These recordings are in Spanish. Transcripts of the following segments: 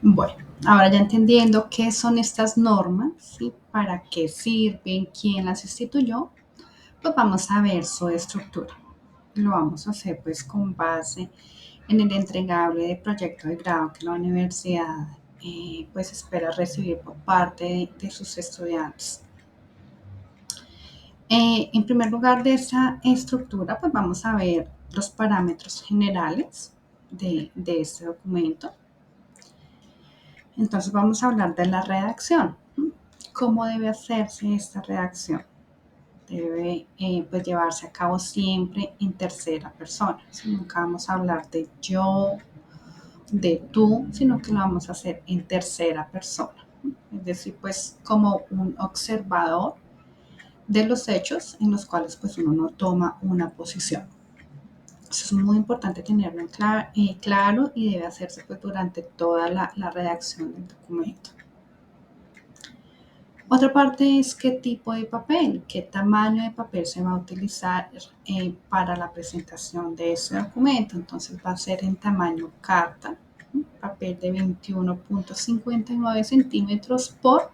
Bueno, ahora ya entendiendo qué son estas normas, ¿sí? Para qué sirven, quién las instituyó, pues vamos a ver su estructura. Lo vamos a hacer pues con base en el entregable de proyecto de grado que la universidad pues espera recibir por parte de sus estudiantes. En primer lugar de esta estructura, pues vamos a ver los parámetros generales de este documento. Entonces vamos a hablar de la redacción. ¿Cómo debe hacerse esta redacción? Debe pues llevarse a cabo siempre en tercera persona. ¿Sí? Nunca vamos a hablar de yo, de tú, sino que lo vamos a hacer en tercera persona. Es decir, pues como un observador de los hechos en los cuales pues uno no toma una posición. Eso es muy importante tenerlo claro y debe hacerse pues durante toda la redacción del documento. Otra parte es qué tipo de papel, qué tamaño de papel se va a utilizar para la presentación de ese documento. Entonces va a ser en tamaño carta, papel de 21.59 centímetros por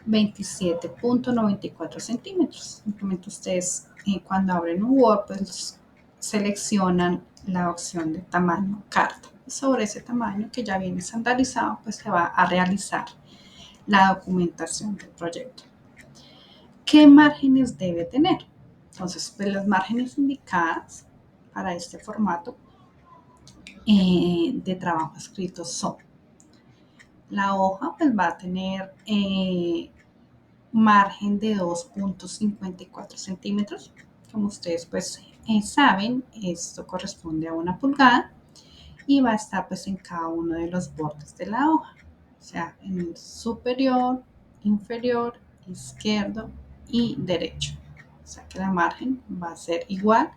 27.94 centímetros. Simplemente ustedes cuando abren un Word pues seleccionan la opción de tamaño carta. Sobre ese tamaño que ya viene estandarizado pues se va a realizar la documentación del proyecto. ¿Qué márgenes debe tener? Entonces, pues las márgenes indicadas para este formato de trabajo escrito son: la hoja pues va a tener margen de 2.54 centímetros. Como ustedes pues saben, esto corresponde a 1 pulgada y va a estar pues en cada uno de los bordes de la hoja, o sea, en el superior, inferior, izquierdo y derecho. O sea que la margen va a ser igual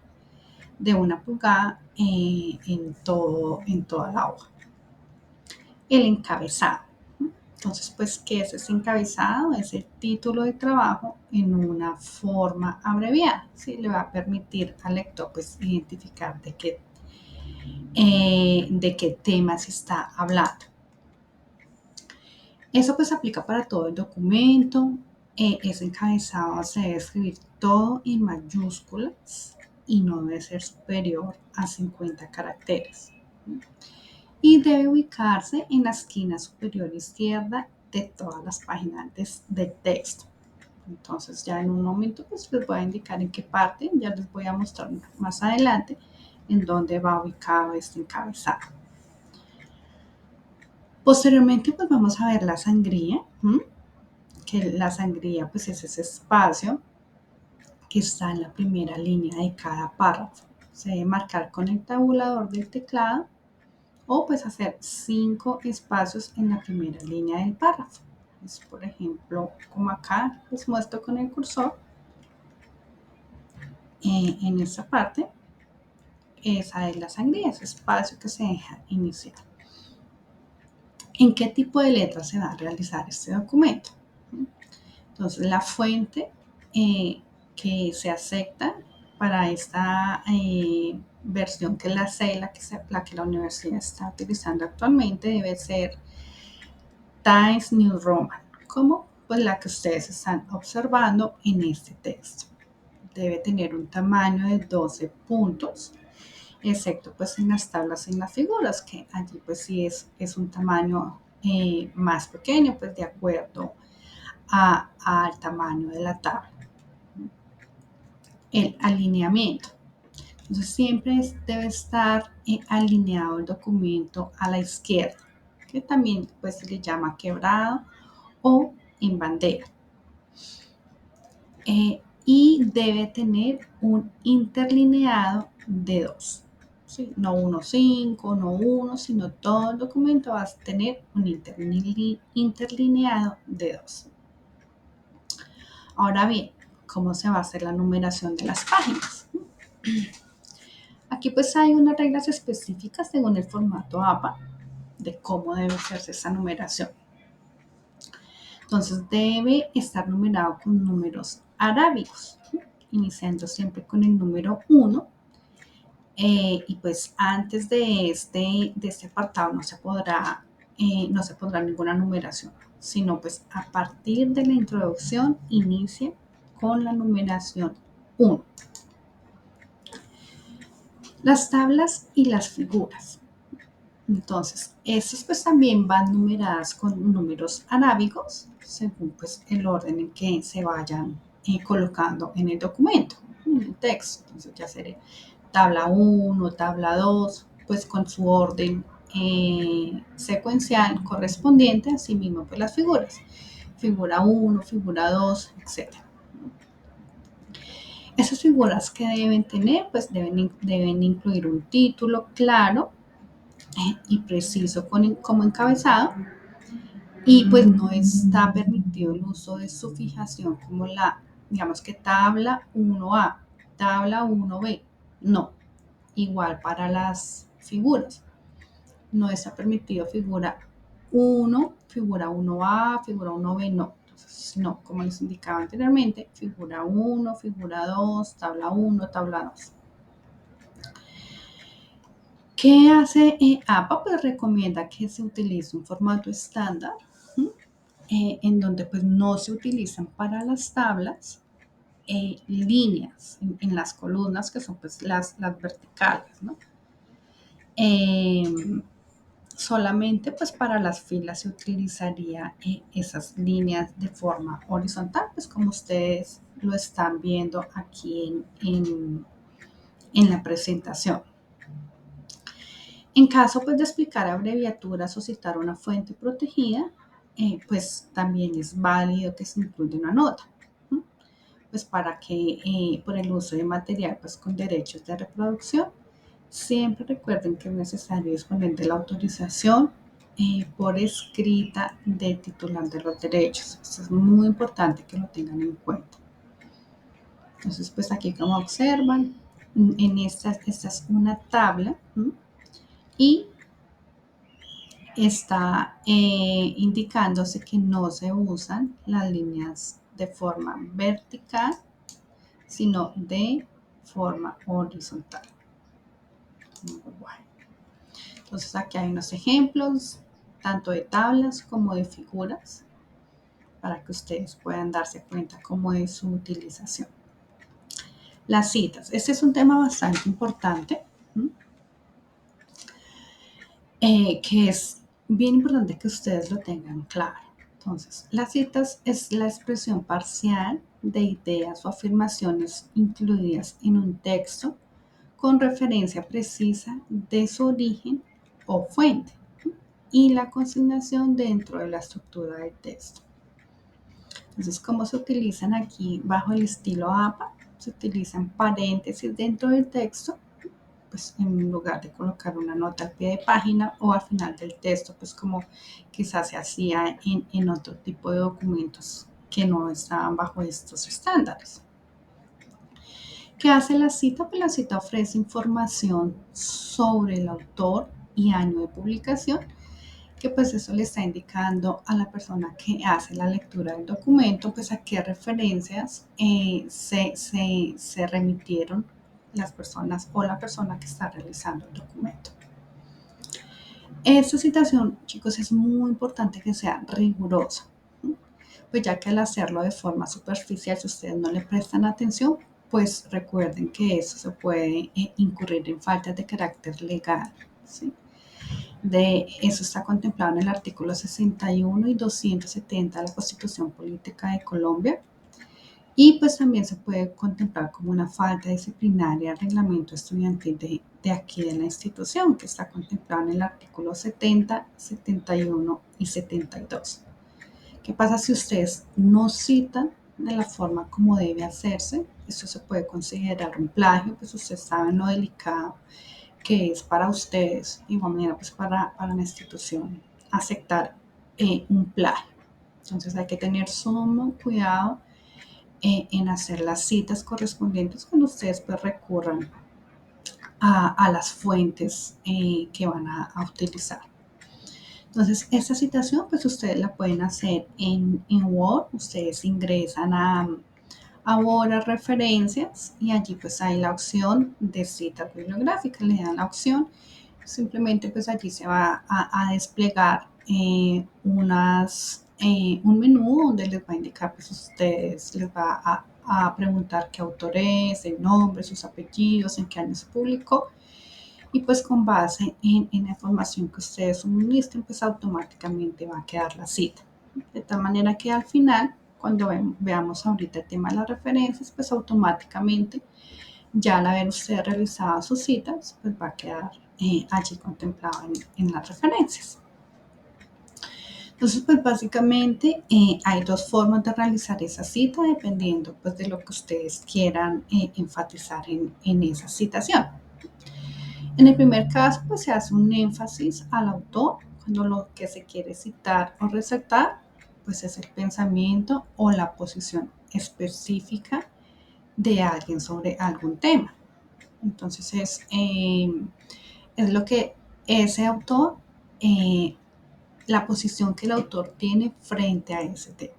de 1 pulgada en toda la hoja. El encabezado. Entonces, pues, ¿qué es ese encabezado? Es el título de trabajo en una forma abreviada. ¿Sí? Le va a permitir al lector pues, identificar de qué tema se está hablando. Eso pues aplica para todo el documento. Ese encabezado se debe escribir todo en mayúsculas y no debe ser superior a 50 caracteres. Y debe ubicarse en la esquina superior izquierda de todas las páginas del texto. Entonces ya en un momento pues les voy a indicar en qué parte, ya les voy a mostrar más adelante en dónde va ubicado este encabezado. Posteriormente pues vamos a ver la sangría, que la sangría pues es ese espacio que está en la primera línea de cada párrafo. Se debe marcar con el tabulador del teclado o pues hacer 5 espacios en la primera línea del párrafo. Es, por ejemplo, como acá les muestro con el cursor, en esta parte, esa es la sangría, ese espacio que se deja iniciar. ¿En qué tipo de letras se va a realizar este documento? Entonces, la fuente que se acepta para esta versión, que es la C, la que la universidad está utilizando actualmente, debe ser Times New Roman, como pues la que ustedes están observando en este texto. Debe tener un tamaño de 12 puntos, excepto pues en las tablas y en las figuras, que allí pues sí es un tamaño más pequeño, pues de acuerdo al tamaño de la tabla. El alineamiento. Entonces siempre debe estar alineado el documento a la izquierda, que también pues se le llama quebrado o en bandera. Y debe tener un interlineado de 2. ¿Sí? No 1,5, no 1, sino todo el documento va a tener un interlineado de 2. Ahora bien, ¿cómo se va a hacer la numeración de las páginas? Aquí pues hay unas reglas específicas según el formato APA de cómo debe hacerse esa numeración. Entonces debe estar numerado con números arábigos, iniciando siempre con el número 1. Y pues antes de este apartado no se podrá no se pondrá ninguna numeración, sino pues a partir de la introducción inicie con la numeración 1. Las tablas y las figuras. Entonces, estas pues también van numeradas con números arábigos, según pues el orden en que se vayan colocando en el documento, en el texto. Entonces ya sería tabla 1, tabla 2, pues con su orden secuencial correspondiente, así mismo pues las figuras. Figura 1, figura 2, etc. Esas figuras que deben tener, pues deben incluir un título claro y preciso como encabezado, y pues no está permitido el uso de su fijación como digamos que tabla 1A, tabla 1B, no, igual para las figuras, no está permitido figura 1, figura 1A, figura 1B, no. Entonces, no, como les indicaba anteriormente, figura 1, figura 2, tabla 1, tabla 2. ¿Qué hace APA? Pues recomienda que se utilice un formato estándar, en donde pues no se utilizan para las tablas líneas en las columnas, que son pues las verticales, ¿no? Solamente pues para las filas se utilizaría esas líneas de forma horizontal, pues como ustedes lo están viendo aquí en la presentación. En caso pues de explicar abreviaturas o citar una fuente protegida, pues también es válido que se incluya una nota, ¿no? Pues para que por el uso de material pues con derechos de reproducción, siempre recuerden que es necesario disponer de la autorización por escrita del titular de los derechos. Esto es muy importante que lo tengan en cuenta. Entonces pues aquí como observan, en esta es una tabla, ¿no? Y está indicándose que no se usan las líneas de forma vertical, sino de forma horizontal. Bueno. Entonces aquí hay unos ejemplos, tanto de tablas como de figuras, para que ustedes puedan darse cuenta cómo es su utilización. Las citas. Este es un tema bastante importante, que es bien importante que ustedes lo tengan claro. Entonces, las citas es la expresión parcial de ideas o afirmaciones incluidas en un texto con referencia precisa de su origen o fuente y la consignación dentro de la estructura del texto. Entonces, ¿cómo se utilizan aquí bajo el estilo APA? Se utilizan paréntesis dentro del texto, pues en lugar de colocar una nota al pie de página o al final del texto, pues como quizás se hacía en otro tipo de documentos que no estaban bajo estos estándares. ¿Qué hace la cita? Pues la cita ofrece información sobre el autor y año de publicación, que pues eso le está indicando a la persona que hace la lectura del documento, pues a qué referencias se remitieron las personas o la persona que está realizando el documento. Esta citación, chicos, es muy importante que sea rigurosa, pues ya que al hacerlo de forma superficial, si ustedes no le prestan atención, pues recuerden que eso se puede incurrir en faltas de carácter legal, ¿sí? De eso está contemplado en el artículo 61 y 270 de la Constitución Política de Colombia. Y pues también se puede contemplar como una falta disciplinaria al reglamento estudiantil de aquí de la institución, que está contemplado en el artículo 70, 71 y 72. ¿Qué pasa si ustedes no citan de la forma como debe hacerse? Esto se puede considerar un plagio, pues ustedes saben lo delicado que es para ustedes, igual manera pues para la institución aceptar un plagio. Entonces hay que tener sumo cuidado en hacer las citas correspondientes cuando ustedes pues recurran a las fuentes que van a utilizar. Entonces, esta citación, pues ustedes la pueden hacer en Word. Ustedes ingresan a Word a referencias y allí pues hay la opción de citas bibliográficas. Le dan la opción, simplemente pues allí se va a desplegar un menú donde les va a indicar, pues ustedes les va a preguntar qué autor es, el nombre, sus apellidos, en qué año se publicó. Y pues con base en la información que ustedes suministren, pues automáticamente va a quedar la cita. De tal manera que al final, cuando veamos ahorita el tema de las referencias, pues automáticamente ya al haber usted realizado sus citas, pues va a quedar allí contemplado en las referencias. Entonces, pues básicamente hay dos formas de realizar esa cita dependiendo pues de lo que ustedes quieran enfatizar en esa citación. En el primer caso, pues se hace un énfasis al autor cuando lo que se quiere citar o resaltar pues es el pensamiento o la posición específica de alguien sobre algún tema. Entonces es lo que ese autor, la posición que el autor tiene frente a ese tema.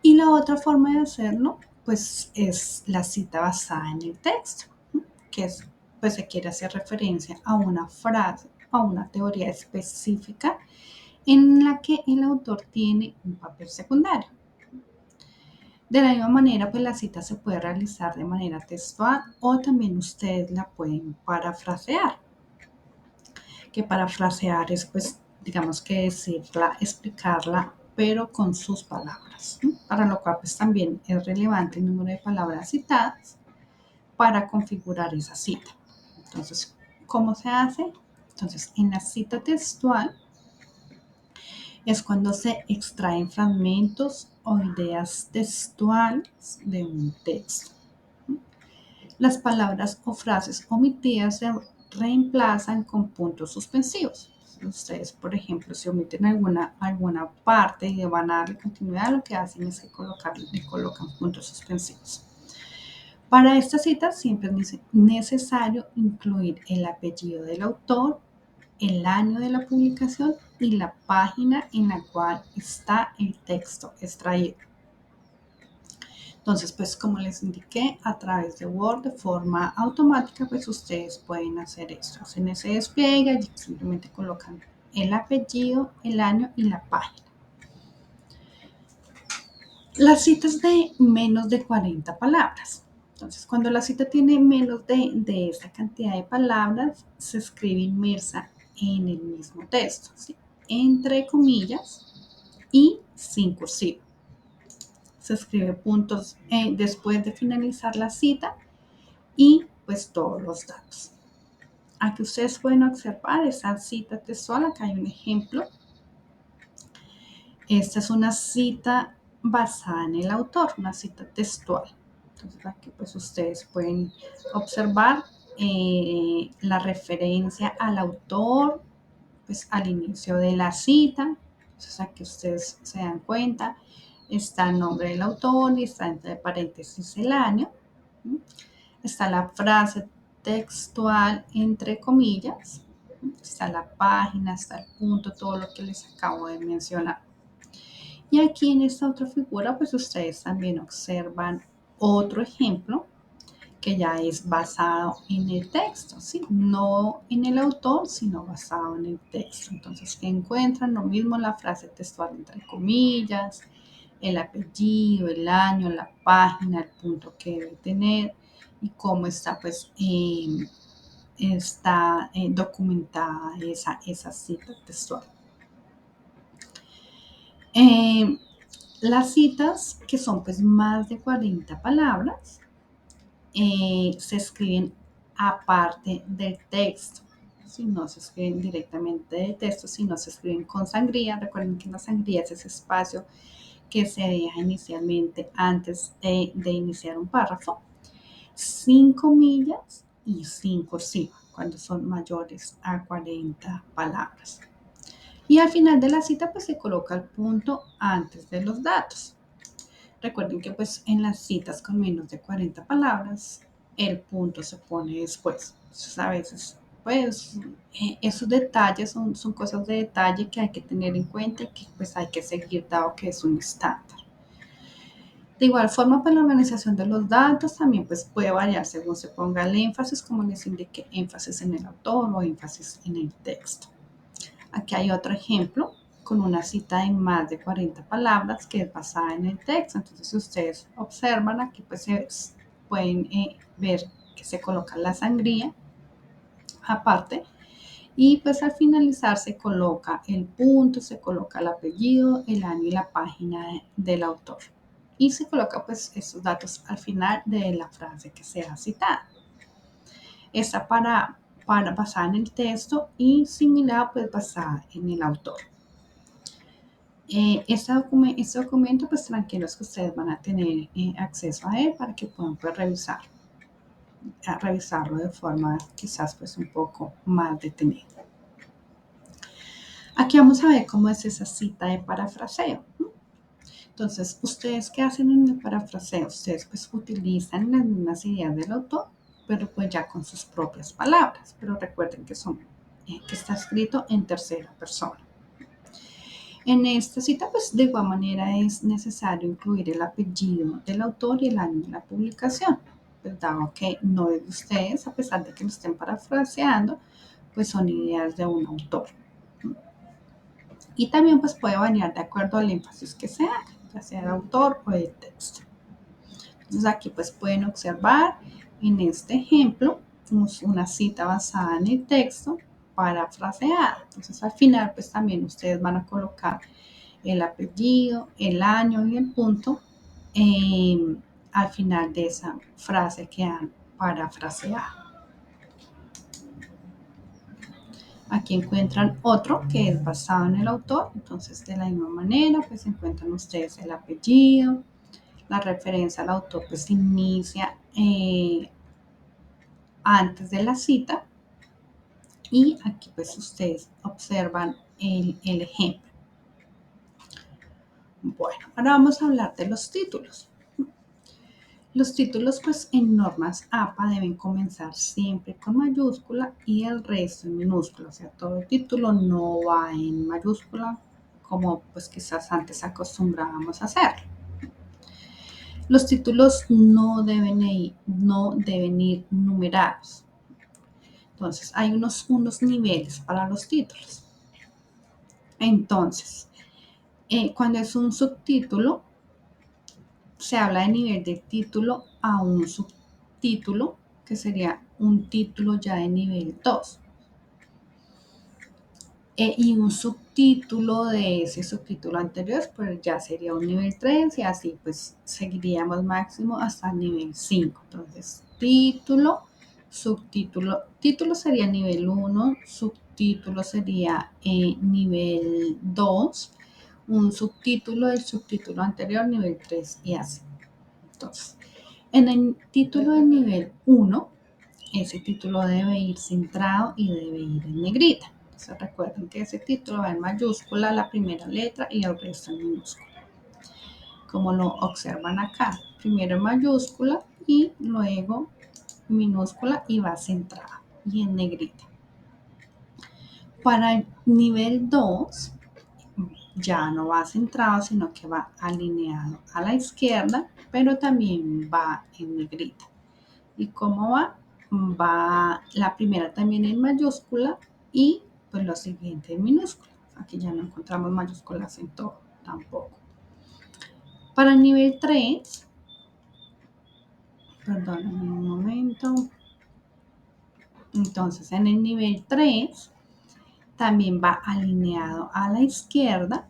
Y la otra forma de hacerlo, pues es la cita basada en el texto, que es, pues se quiere hacer referencia a una frase, a una teoría específica en la que el autor tiene un papel secundario. De la misma manera, pues la cita se puede realizar de manera textual o también ustedes la pueden parafrasear. Que parafrasear es, pues, digamos que decirla, explicarla, pero con sus palabras, ¿no? Para lo cual, pues también es relevante el número de palabras citadas para configurar esa cita. Entonces, ¿cómo se hace? Entonces, en la cita textual es cuando se extraen fragmentos o ideas textuales de un texto. Las palabras o frases omitidas se reemplazan con puntos suspensivos. Ustedes, por ejemplo, si omiten alguna parte y van a darle continuidad, lo que hacen es que le colocan puntos suspensivos. Para esta cita siempre es necesario incluir el apellido del autor, el año de la publicación y la página en la cual está el texto extraído. Entonces, pues como les indiqué, a través de Word de forma automática, pues ustedes pueden hacer esto. Hacen ese despliegue y simplemente colocan el apellido, el año y la página. Las citas de menos de 40 palabras. Entonces, cuando la cita tiene menos de esta cantidad de palabras, se escribe inmersa en el mismo texto, ¿sí? Entre comillas y sin cursiva. Se escribe puntos después de finalizar la cita y pues todos los datos. Aquí ustedes pueden observar esa cita textual. Acá hay un ejemplo. Esta es una cita basada en el autor, una cita textual. Entonces aquí pues ustedes pueden observar la referencia al autor, pues al inicio de la cita. Entonces aquí ustedes se dan cuenta, está el nombre del autor y está entre paréntesis el año. Está la frase textual entre comillas, está la página, está el punto, todo lo que les acabo de mencionar. Y aquí en esta otra figura, pues ustedes también observan otro ejemplo que ya es basado en el texto, ¿sí? No en el autor, sino basado en el texto. Entonces, que encuentran lo mismo la frase textual entre comillas, el apellido, el año, la página, el punto que debe tener y cómo está, pues, está documentada esa cita textual. Las citas que son pues más de 40 palabras se escriben aparte del texto. Si no se escriben directamente del texto, sino se escriben con sangría. Recuerden que la sangría es ese espacio que se deja inicialmente antes de iniciar un párrafo, sin comillas y sin cursiva, cuando son mayores a 40 palabras. Y al final de la cita pues se coloca el punto antes de los datos. Recuerden que pues en las citas con menos de 40 palabras el punto se pone después. Entonces a veces pues esos detalles son cosas de detalle que hay que tener en cuenta y que pues hay que seguir dado que es un estándar. De igual forma, pues la organización de los datos también pues, puede variar según se ponga el énfasis, como les indiqué, énfasis en el autor o énfasis en el texto. Aquí hay otro ejemplo con una cita de más de 40 palabras que es basada en el texto. Entonces, si ustedes observan, aquí pues pueden ver que se coloca la sangría aparte y pues al finalizar se coloca el punto, se coloca el apellido, el año y la página del autor. Y se coloca pues esos datos al final de la frase que sea citada. Está para basada en el texto y similar pues basada en el autor. Este documento, pues tranquilos que ustedes van a tener acceso a él para que puedan pues, revisarlo de forma quizás pues un poco más detenida. Aquí vamos a ver cómo es esa cita de parafraseo. Entonces, ¿ustedes qué hacen en el parafraseo? Ustedes pues utilizan las mismas ideas del autor, pero pues ya con sus propias palabras. Pero recuerden que que está escrito en tercera persona. En esta cita, pues de igual manera es necesario incluir el apellido del autor y el año de la publicación, pues dado que no es de ustedes, a pesar de que lo estén parafraseando, pues son ideas de un autor. Y también pues puede variar de acuerdo al énfasis que se haga, ya sea de autor o de texto. Entonces aquí pues pueden observar en este ejemplo una cita basada en el texto parafraseada. Entonces al final pues también ustedes van a colocar el apellido, el año y el punto al final de esa frase que han parafraseado. Aquí encuentran otro que es basado en el autor, entonces de la misma manera pues encuentran ustedes el apellido, la referencia al autor pues inicia antes de la cita y aquí pues ustedes observan el ejemplo. Bueno, ahora vamos a hablar de los títulos. Los títulos, pues en normas APA deben comenzar siempre con mayúscula y el resto en minúscula. O sea, todo el título no va en mayúscula como pues quizás antes acostumbrábamos a hacerlo. Los títulos no deben ir numerados. Entonces, hay unos niveles para los títulos. Entonces, cuando es un subtítulo, se habla de nivel de título a un subtítulo, que sería un título ya de nivel 2. Y un subtítulo de ese subtítulo anterior, pues ya sería un nivel 3 y así pues seguiríamos máximo hasta el nivel 5. Entonces, título, subtítulo, título sería nivel 1, subtítulo sería nivel 2, un subtítulo del subtítulo anterior, nivel 3 y así. Entonces, en el título del nivel 1, ese título debe ir centrado y debe ir en negrita. Entonces, recuerden que ese título va en mayúscula, la primera letra y el resto en minúscula. Como lo observan acá, primero en mayúscula y luego minúscula y va centrado y en negrita. Para el nivel 2, ya no va centrado, sino que va alineado a la izquierda, pero también va en negrita. ¿Y cómo va? Va la primera también en mayúscula y pues lo siguiente en minúscula. Aquí ya no encontramos mayúsculas en todo, tampoco. Para el nivel 3, perdón, un momento. Entonces, en el nivel 3 también va alineado a la izquierda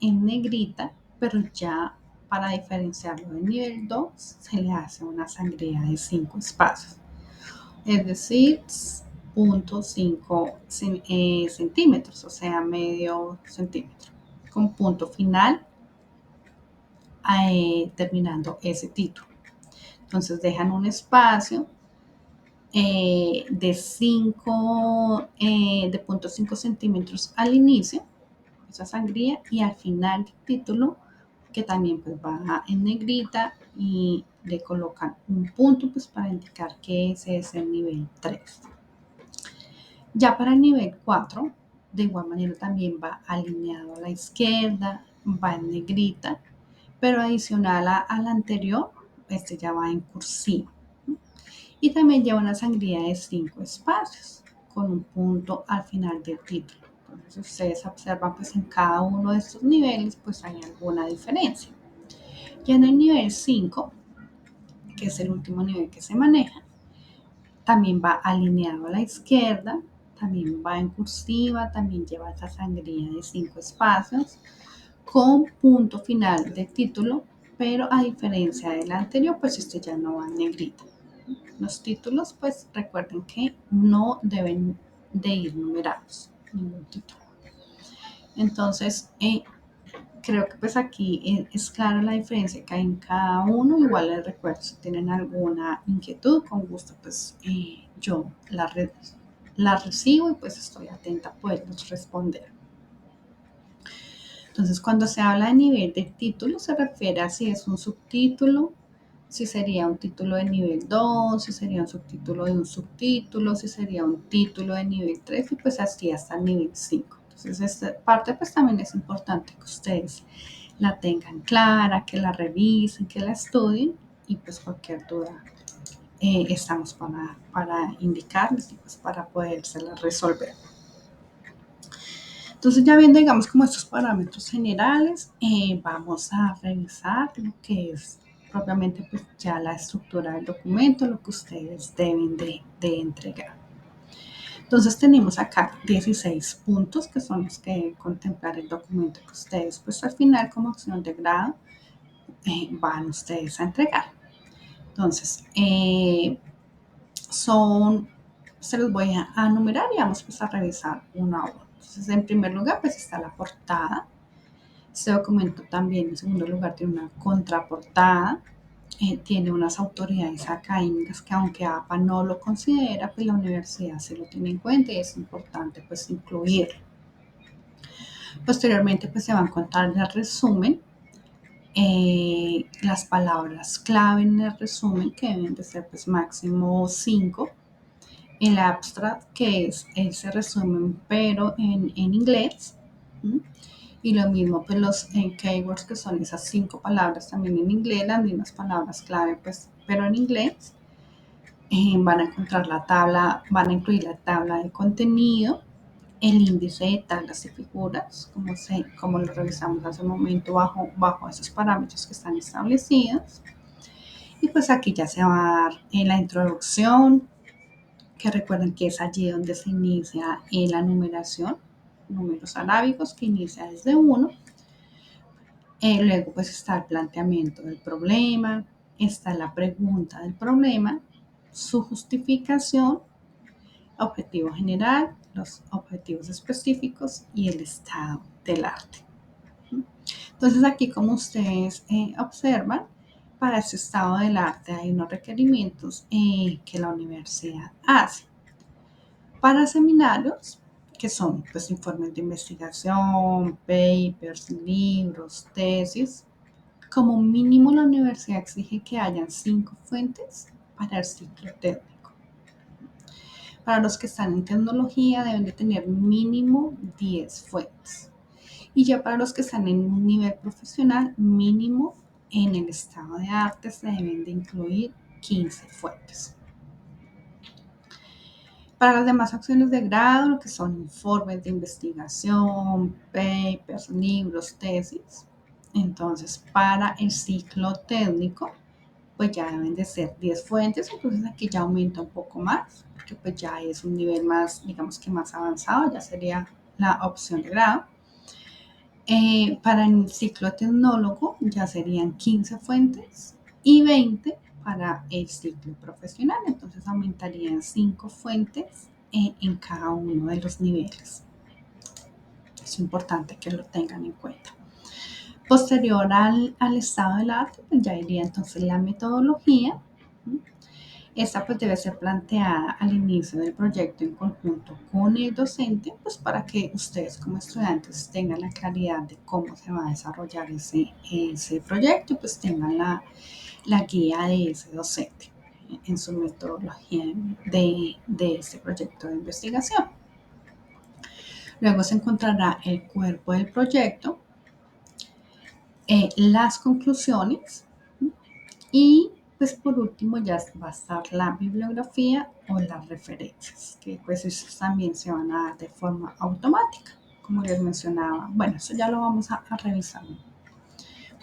en negrita, pero ya para diferenciarlo del nivel 2 se le hace una sangría de 5 espacios, es decir, 0.5 centímetros, o sea, medio centímetro, con punto final terminando ese título. Entonces dejan un espacio de 0.5 centímetros al inicio, esa sangría, y al final del título, que también pues va en negrita, y le colocan un punto pues para indicar que ese es el nivel 3. Ya para el nivel 4, de igual manera también va alineado a la izquierda, va en negrita, pero adicional al anterior, este ya va en cursiva. Y también lleva una sangría de 5 espacios con un punto al final del título. Entonces, si ustedes observan, pues en cada uno de estos niveles, pues hay alguna diferencia. Y en el nivel 5, que es el último nivel que se maneja, también va alineado a la izquierda, también va en cursiva, también lleva esa sangría de 5 espacios, con punto final de título, pero a diferencia del anterior, pues este ya no va en negrita. Los títulos, pues recuerden que no deben de ir numerados, ningún título. Entonces, creo que pues aquí es clara la diferencia que hay en cada uno. Igual les recuerdo, si tienen alguna inquietud, con gusto pues yo la recibo y pues estoy atenta a poderles responder. Entonces, cuando se habla de nivel de título, se refiere a si es un subtítulo, si sería un título de nivel 2, si sería un subtítulo de un subtítulo, si sería un título de nivel 3 y pues así hasta el nivel 5. Entonces, esta parte pues también es importante que ustedes la tengan clara, que la revisen, que la estudien y pues cualquier duda estamos para indicarles y pues para podérsela resolver. Entonces ya viendo, digamos, como estos parámetros generales, vamos a revisar lo que es propiamente pues ya la estructura del documento, lo que ustedes deben de entregar. Entonces tenemos acá 16 puntos que son los que deben contemplar el documento que ustedes pues al final como opción de grado van ustedes a entregar. Entonces, se los voy a numerar y vamos pues a revisar uno a uno. Entonces, en primer lugar, pues está la portada. Este documento también, en segundo lugar, tiene una contraportada. Tiene unas autoridades académicas que aunque APA no lo considera, pues la universidad se lo tiene en cuenta y es importante pues incluirlo. Posteriormente pues se va a encontrar el resumen, las palabras clave en el resumen que deben de ser pues máximo 5, el abstract que es ese resumen pero en inglés, ¿sí? Y lo mismo pues los keywords que son esas 5 palabras también en inglés, las mismas palabras clave pues pero en inglés. Van a encontrar la tabla, van a incluir la tabla de contenido, el índice de tablas y figuras, como lo revisamos hace un momento bajo esos parámetros que están establecidos. Y pues aquí ya se va a dar la introducción, que recuerden que es allí donde se inicia la numeración, números arábigos que inicia desde 1. Luego pues está el planteamiento del problema, está la pregunta del problema, su justificación, objetivo general, los objetivos específicos y el estado del arte. Entonces aquí como ustedes observan, para ese estado del arte hay unos requerimientos que la universidad hace. Para seminarios, que son pues informes de investigación, papers, libros, tesis, como mínimo la universidad exige que hayan 5 fuentes para el ciclo técnico. Para los que están en tecnología deben de tener mínimo 10 fuentes. Y ya para los que están en un nivel profesional, mínimo en el estado de arte se deben de incluir 15 fuentes. Para las demás acciones de grado, lo que son informes de investigación, papers, libros, tesis, entonces para el ciclo técnico, pues ya deben de ser 10 fuentes, entonces aquí ya aumenta un poco más, porque pues ya es un nivel más, digamos que más avanzado, ya sería la opción de grado. Para el ciclo tecnólogo ya serían 15 fuentes y 20 para el ciclo profesional, entonces aumentarían 5 fuentes en cada uno de los niveles. Es importante que lo tengan en cuenta. Posterior al estado del arte, pues ya iría entonces la metodología. Esta pues debe ser planteada al inicio del proyecto en conjunto con el docente, pues para que ustedes como estudiantes tengan la claridad de cómo se va a desarrollar ese proyecto y pues tengan la guía de ese docente en su metodología de este proyecto de investigación. Luego se encontrará el cuerpo del proyecto, las conclusiones y pues por último ya va a estar la bibliografía o las referencias, que pues esas también se van a dar de forma automática. como les mencionaba. Bueno, eso ya lo vamos a revisar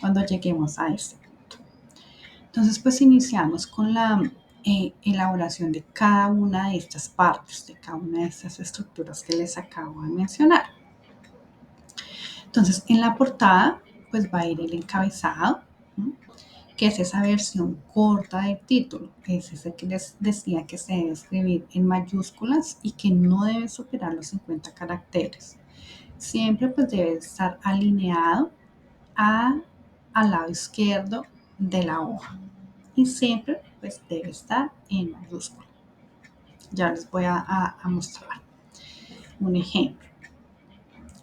cuando lleguemos a este punto. Entonces, pues iniciamos con la elaboración de cada una de estas partes, de cada una de estas estructuras que les acabo de mencionar. Entonces, en la portada, pues va a ir el encabezado, ¿no?, que es esa versión corta del título, que es ese que les decía que se debe escribir en mayúsculas y que no debe superar los 50 caracteres. Siempre pues debe estar alineado al lado izquierdo de la hoja y siempre pues debe estar en mayúscula. Ya les voy a mostrar un ejemplo.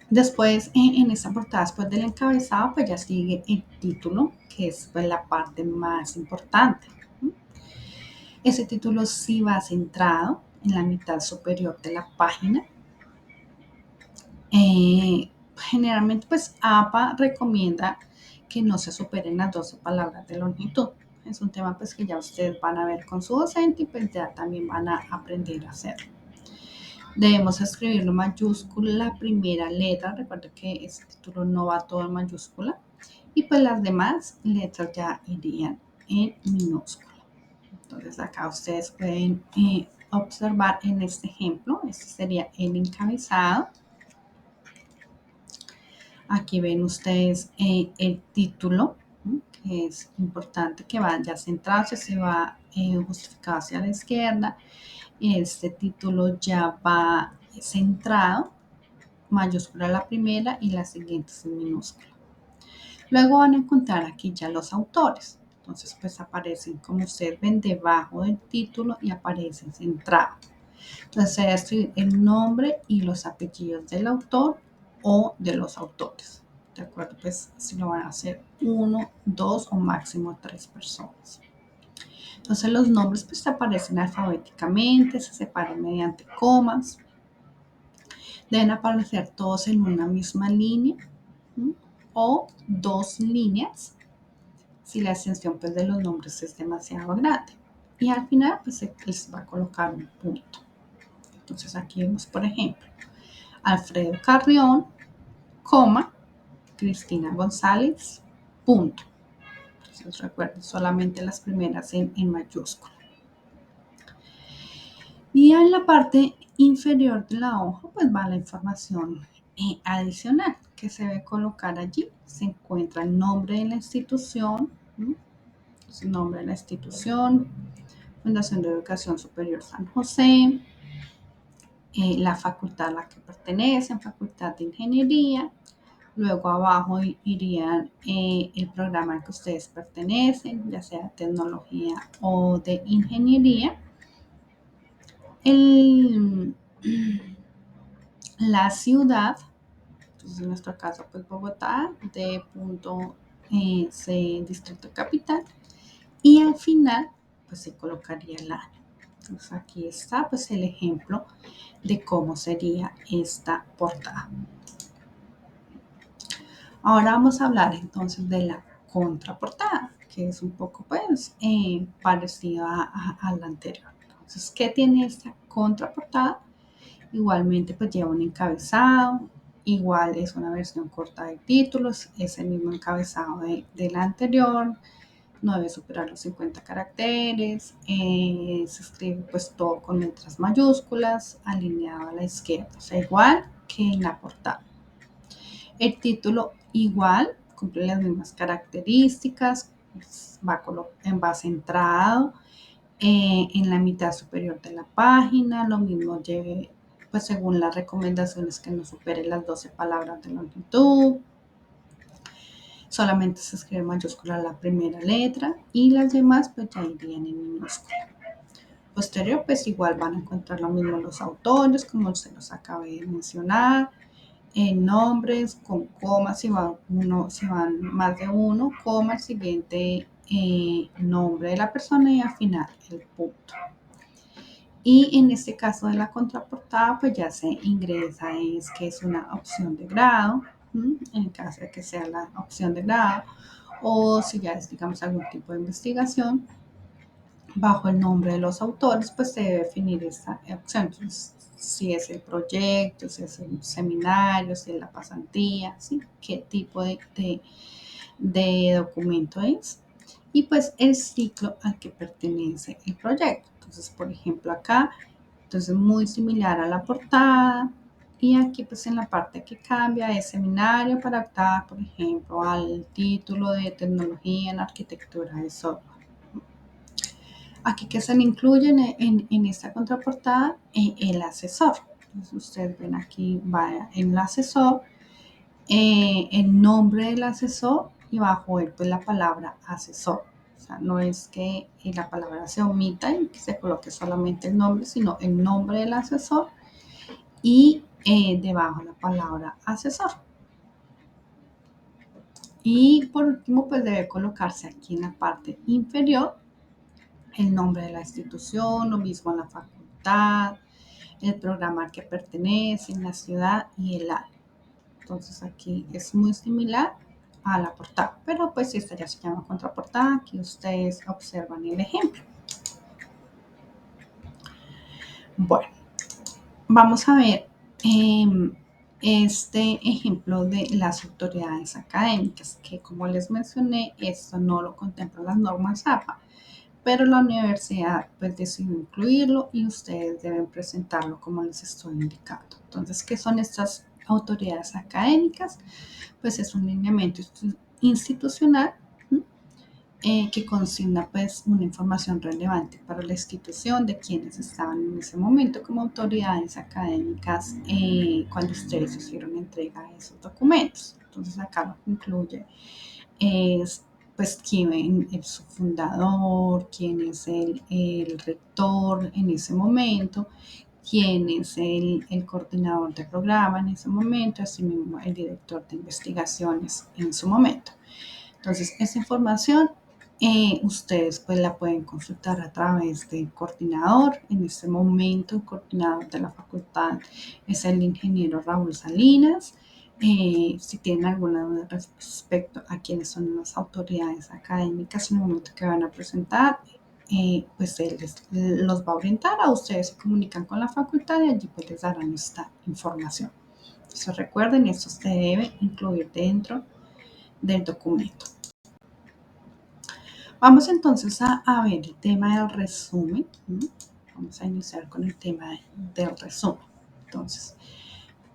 Después, en esta portada, después del encabezado, pues ya sigue el título, que es pues, la parte más importante. Ese título sí va centrado en la mitad superior de la página. Generalmente, pues APA recomienda que no se superen las 12 palabras de longitud. Es un tema pues que ya ustedes van a ver con su docente y pues ya también van a aprender a hacerlo. Debemos escribirlo en mayúscula la primera letra. Recuerden que este título no va todo en mayúscula. Y pues las demás letras ya irían en minúscula. Entonces acá ustedes pueden observar en este ejemplo. Este sería el encabezado. Aquí ven ustedes el título, ¿no?, que es importante que vaya centrado, se va justificado hacia la izquierda. Este título ya va centrado, mayúscula la primera y las siguientes en minúscula. Luego van a encontrar aquí ya los autores. Entonces pues aparecen, como ustedes ven, debajo del título y aparecen centrados. Entonces se debe escribir el nombre y los apellidos del autor o de los autores. ¿De acuerdo? Pues si lo van a hacer 1, 2 o máximo 3 personas. Entonces los nombres pues aparecen alfabéticamente, se separan mediante comas. Deben aparecer todos en una misma línea, ¿sí?, o 2 líneas si la extensión pues, de los nombres es demasiado grande. Y al final pues se les va a colocar un punto. Entonces aquí vemos, por ejemplo, Alfredo Carrión, coma, Cristina González, punto. Entonces recuerden solamente las primeras en mayúscula. Y en la parte inferior de la hoja pues va la información adicional que se debe colocar allí. Se encuentra el nombre de la institución, ¿sí?, el nombre de la institución, Fundación de Educación Superior San José, la facultad a la que pertenecen, Facultad de Ingeniería. Luego abajo irían el programa al que ustedes pertenecen, ya sea tecnología o de ingeniería. La ciudad, entonces en nuestro caso pues Bogotá, de punto C, Distrito Capital. Y al final pues se colocaría el año. Entonces aquí está pues el ejemplo de cómo sería esta portada. Ahora vamos a hablar entonces de la contraportada, que es un poco pues parecido a la anterior. Entonces, ¿qué tiene esta contraportada? Igualmente pues lleva un encabezado, igual es una versión corta de títulos, es el mismo encabezado de la anterior, no debe superar los 50 caracteres, se escribe pues todo con letras mayúsculas, alineado a la izquierda, o sea, igual que en la portada. El título igual, cumple las mismas características, pues, va centrado en la mitad superior de la página, lo mismo lleve, pues según las recomendaciones, que no supere las 12 palabras de longitud. Solamente se escribe en mayúscula la primera letra y las demás pues ya irían en minúscula. Posterior pues igual van a encontrar lo mismo los autores, como se los acabé de mencionar, nombres con comas si van más de uno, coma, el siguiente nombre de la persona y al final el punto. Y en este caso de la contraportada pues ya se ingresa que es una opción de grado, en caso de que sea la opción de grado, o si ya es, digamos, algún tipo de investigación, bajo el nombre de los autores, pues se debe definir esta opción. Entonces, si es el proyecto, si es el seminario, si es la pasantía, ¿sí? Qué tipo de documento es. Y pues el ciclo al que pertenece el proyecto. Entonces, por ejemplo, acá, entonces muy similar a la portada. Y aquí pues en la parte que cambia es seminario para optar, por ejemplo, al título de tecnología en arquitectura de software. Aquí que se le incluye en esta contraportada el asesor. Entonces ustedes ven aquí va en el asesor, el nombre del asesor y bajo él pues la palabra asesor. O sea, no es que la palabra se omita y que se coloque solamente el nombre, sino el nombre del asesor y debajo la palabra asesor. Y por último, pues debe colocarse aquí en la parte inferior el nombre de la institución, lo mismo a la facultad, el programa al que pertenece, la ciudad y el área. Entonces aquí es muy similar a la portada, pero pues esta ya se llama contraportada, aquí ustedes observan el ejemplo. Bueno, vamos a ver este ejemplo de las autoridades académicas, que como les mencioné, esto no lo contemplan las normas APA, pero la universidad pues decidió incluirlo y ustedes deben presentarlo como les estoy indicando. Entonces, ¿qué son estas autoridades académicas? Pues es un lineamiento institucional que consigna pues una información relevante para la institución de quienes estaban en ese momento como autoridades académicas cuando ustedes hicieron entrega de esos documentos. Entonces acá lo que incluye es pues quién es su fundador, quién es el rector en ese momento, quién es el coordinador de programa en ese momento, así mismo el director de investigaciones en su momento. Entonces, esa información ustedes pues la pueden consultar a través del coordinador. En este momento, el coordinador de la facultad es el ingeniero Raúl Salinas. Si tienen alguna duda respecto a quiénes son las autoridades académicas en el momento que van a presentar, pues él los va a orientar. A ustedes se comunican con la facultad y allí pues les darán esta información. Entonces recuerden, esto se debe incluir dentro del documento. Vamos entonces a ver el tema del resumen. Vamos a iniciar con el tema del resumen. Entonces,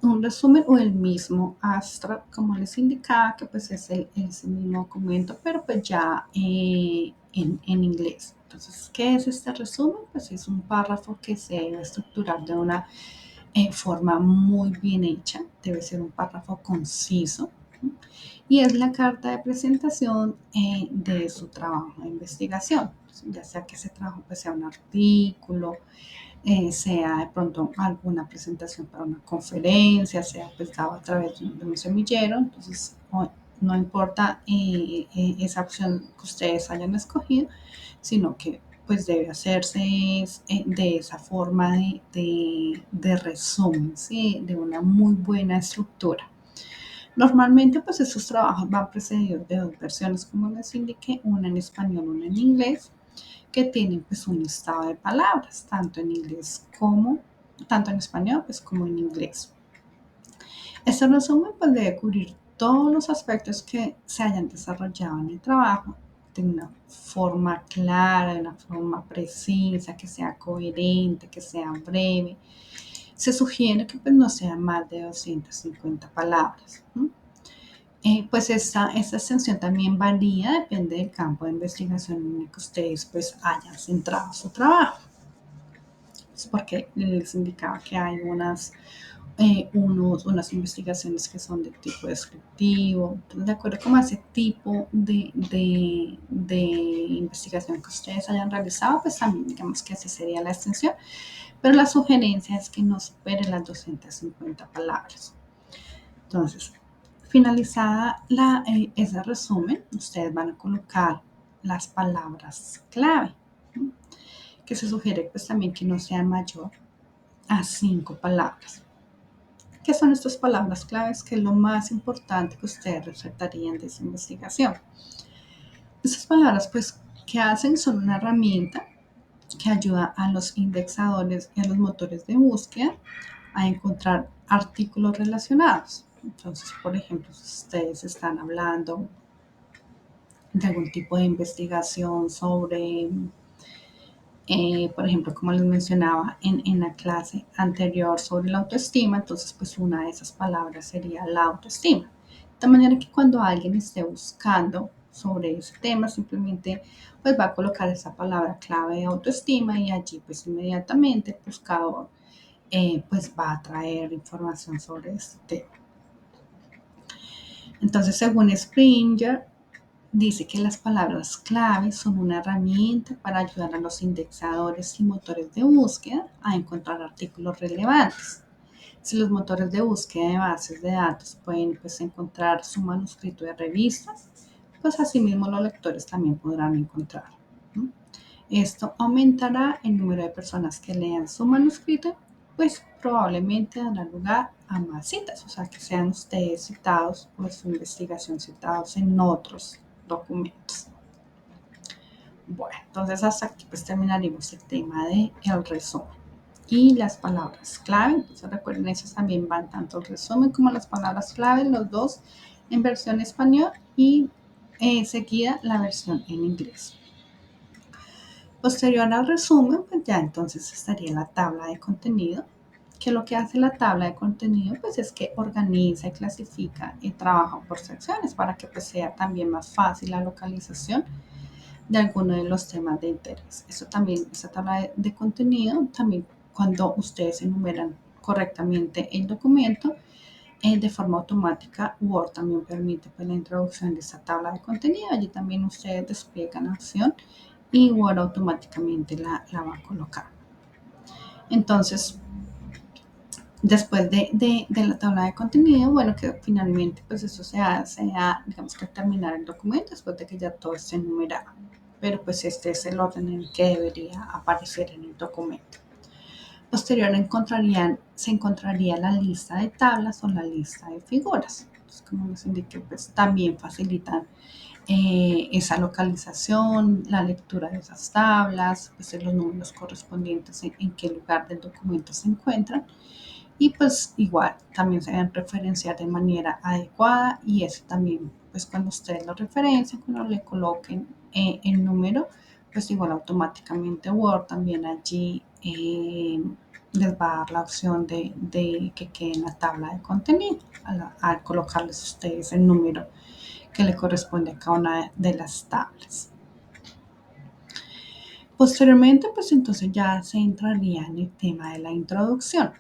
un resumen o el mismo abstract, como les indicaba, que pues es ese mismo documento, pero pues ya en inglés. Entonces, ¿qué es este resumen? Pues es un párrafo que se debe estructurar de una forma muy bien hecha. Debe ser un párrafo conciso. Y es la carta de presentación de su trabajo de investigación, ya sea que ese trabajo pues, sea un artículo, sea de pronto alguna presentación para una conferencia, sea pues dado a través de un semillero. Entonces no importa esa opción que ustedes hayan escogido, sino que pues debe hacerse de esa forma de resumen, ¿sí? De una muy buena estructura. Normalmente, pues estos trabajos van precedidos de dos versiones, como les indiqué, una en español, una en inglés, que tienen pues un listado de palabras, tanto en español pues como en inglés. Este resumen pues debe cubrir todos los aspectos que se hayan desarrollado en el trabajo de una forma clara, de una forma precisa, que sea coherente, que sea breve. Se sugiere que pues no sean más de 250 palabras. Pues esta extensión también varía, depende del campo de investigación en el que ustedes pues hayan centrado su trabajo. Es porque les indicaba que hay unas investigaciones que son de tipo descriptivo. Entonces, de acuerdo con ese tipo de investigación que ustedes hayan realizado, pues también digamos que así sería la extensión. Pero la sugerencia es que no supere las 250 palabras. Entonces, finalizada ese resumen, ustedes van a colocar las palabras clave, ¿sí? Que se sugiere pues también que no sea mayor a 5 palabras. ¿Qué son estas palabras claves? Que es lo más importante que ustedes resaltarían de esa investigación. Estas palabras pues, ¿qué hacen? Son una herramienta que ayuda a los indexadores y a los motores de búsqueda a encontrar artículos relacionados. Entonces, por ejemplo, si ustedes están hablando de algún tipo de investigación sobre, por ejemplo, como les mencionaba en la clase anterior sobre la autoestima, entonces pues una de esas palabras sería la autoestima. De manera que cuando alguien esté buscando sobre ese tema, simplemente pues va a colocar esa palabra clave de autoestima y allí pues inmediatamente el buscador pues va a traer información sobre este tema. Entonces, según Springer, dice que las palabras clave son una herramienta para ayudar a los indexadores y motores de búsqueda a encontrar artículos relevantes. Si los motores de búsqueda de bases de datos pueden pues, encontrar su manuscrito de revistas, pues asimismo los lectores también podrán encontrar. Esto aumentará el número de personas que lean su manuscrito, pues probablemente dará lugar a más citas, o sea, que sean ustedes citados por su investigación, citados en otros documentos. Bueno, entonces hasta aquí pues terminaremos el tema de el resumen y las palabras clave. Entonces recuerden, esas también van tanto el resumen como las palabras clave, los dos en versión español y seguida la versión en inglés. Posterior al resumen, pues ya entonces estaría la tabla de contenido, que lo que hace la tabla de contenido pues es que organiza y clasifica el trabajo por secciones para que pues sea también más fácil la localización de alguno de los temas de interés. Eso también, esa tabla de contenido, también cuando ustedes enumeran correctamente el documento, de forma automática, Word también permite pues, la introducción de esta tabla de contenido. Allí también ustedes despliegan la opción y Word automáticamente la va a colocar. Entonces, después de la tabla de contenido, bueno, que finalmente pues eso se hace digamos que terminar el documento después de que ya todo esté enumerado. Pero pues este es el orden en el que debería aparecer en el documento. Posterior se encontraría la lista de tablas o la lista de figuras. Entonces, como les indiqué, pues también facilitan esa localización, la lectura de esas tablas, pues los números correspondientes en qué lugar del documento se encuentran. Y pues igual también se deben referenciar de manera adecuada y eso también, pues cuando ustedes lo referencian, cuando le coloquen el número, pues igual automáticamente Word también allí les va a dar la opción de que quede en la tabla de contenido al colocarles ustedes el número que le corresponde a cada una de las tablas. Posteriormente, pues entonces ya se entraría en el tema de la introducción.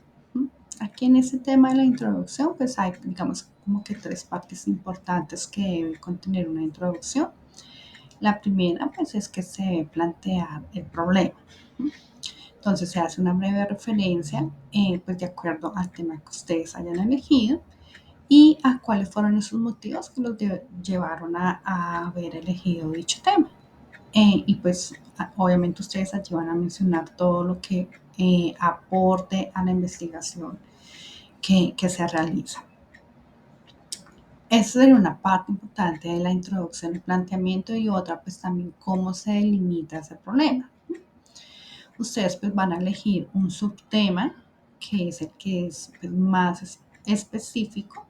Aquí en ese tema de la introducción, pues hay, digamos, como que tres partes importantes que debe contener una introducción. La primera, pues es que se debe plantear el problema. Entonces se hace una breve referencia, pues de acuerdo al tema que ustedes hayan elegido y a cuáles fueron esos motivos que los llevaron a haber elegido dicho tema. Y pues obviamente ustedes allí van a mencionar todo lo que aporte a la investigación que se realiza. Esa sería una parte importante de la introducción, el planteamiento y otra pues también cómo se delimita ese problema. Ustedes pues van a elegir un subtema que es el que es pues, más específico.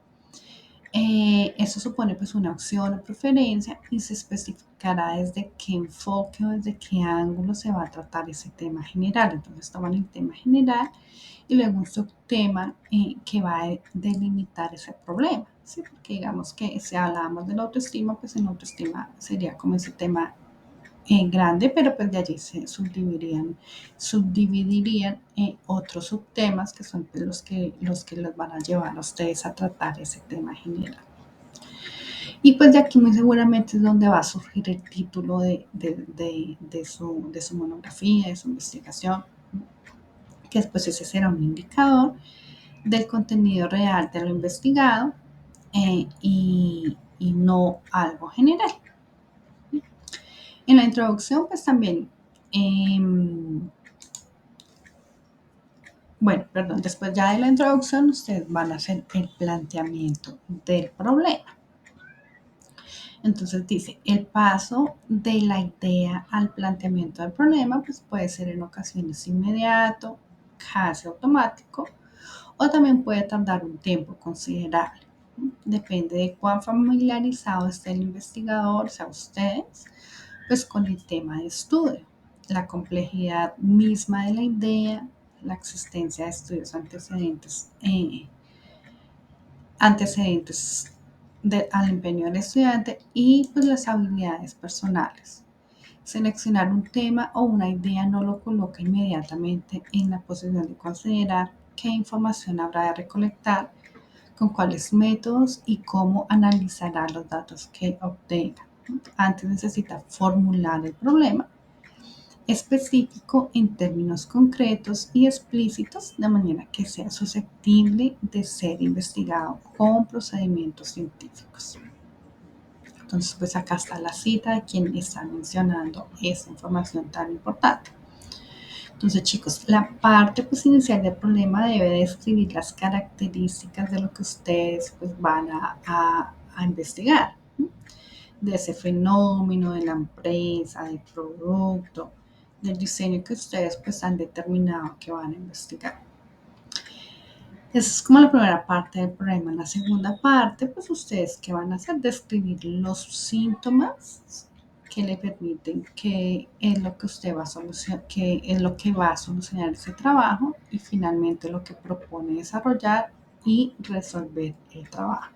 Eso supone pues una opción o preferencia y se especificará desde qué enfoque o desde qué ángulo se va a tratar ese tema general. Entonces toman el tema general y luego un subtema que va a delimitar ese problema, ¿sí? Porque digamos que si hablamos de la autoestima, pues en autoestima sería como ese tema grande, pero pues de allí se subdividirían en otros subtemas que son pues, los que les van a llevar a ustedes a tratar ese tema general. Y pues de aquí muy seguramente es donde va a surgir el título de su monografía, de su investigación, que después ese será un indicador del contenido real de lo investigado y no algo general. En la introducción, pues también, bueno, perdón, después ya de la introducción, ustedes van a hacer el planteamiento del problema. Entonces dice, el paso de la idea al planteamiento del problema pues puede ser en ocasiones inmediato, casi automático, o también puede tardar un tiempo considerable. Depende de cuán familiarizado esté el investigador, o sea, ustedes, pues con el tema de estudio, la complejidad misma de la idea, la existencia de estudios antecedentes al empeño del estudiante y pues las habilidades personales. Seleccionar un tema o una idea no lo coloca inmediatamente en la posición de considerar qué información habrá de recolectar, con cuáles métodos y cómo analizará los datos que obtenga. Antes necesita formular el problema específico en términos concretos y explícitos de manera que sea susceptible de ser investigado con procedimientos científicos. Entonces, pues acá está la cita de quien está mencionando esta información tan importante. Entonces, chicos, la parte pues, inicial del problema debe describir las características de lo que ustedes pues, van a investigar, ¿no? De ese fenómeno, de la empresa, del producto, del diseño que ustedes pues, han determinado que van a investigar. Esa es como la primera parte del problema. En la segunda parte, pues ustedes qué van a hacer, describir los síntomas que le permiten que es lo que usted va a solucionar, que es lo que va a solucionar ese trabajo y finalmente lo que propone desarrollar y resolver el trabajo.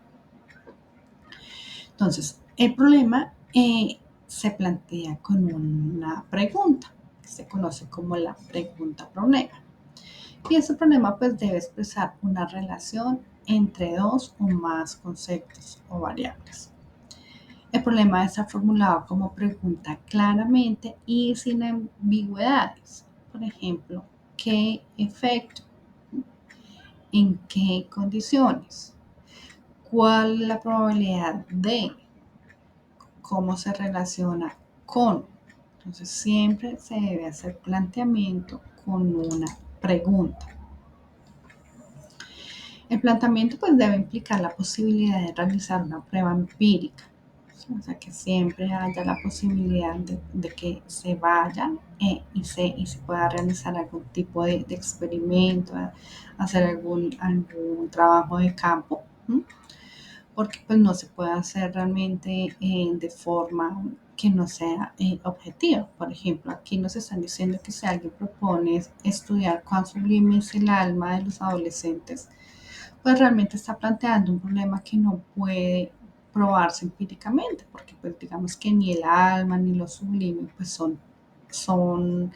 Entonces, el problema se plantea con una pregunta que se conoce como la pregunta problema. Y ese problema pues debe expresar una relación entre dos o más conceptos o variables. El problema debe estar formulado como pregunta claramente y sin ambigüedades. Por ejemplo, ¿qué efecto? ¿En qué condiciones? ¿Cuál es la probabilidad de? ¿Cómo se relaciona con? Entonces siempre se debe hacer planteamiento con una pregunta. El planteamiento pues debe implicar la posibilidad de realizar una prueba empírica, o sea que siempre haya la posibilidad de que se vaya y se pueda realizar algún tipo de experimento, hacer algún trabajo de campo, ¿sí? Porque pues no se puede hacer realmente de forma que no sea objetiva. Por ejemplo, aquí nos están diciendo que si alguien propone estudiar cuán sublime es el alma de los adolescentes, pues realmente está planteando un problema que no puede probarse empíricamente, porque pues digamos que ni el alma ni lo sublime pues son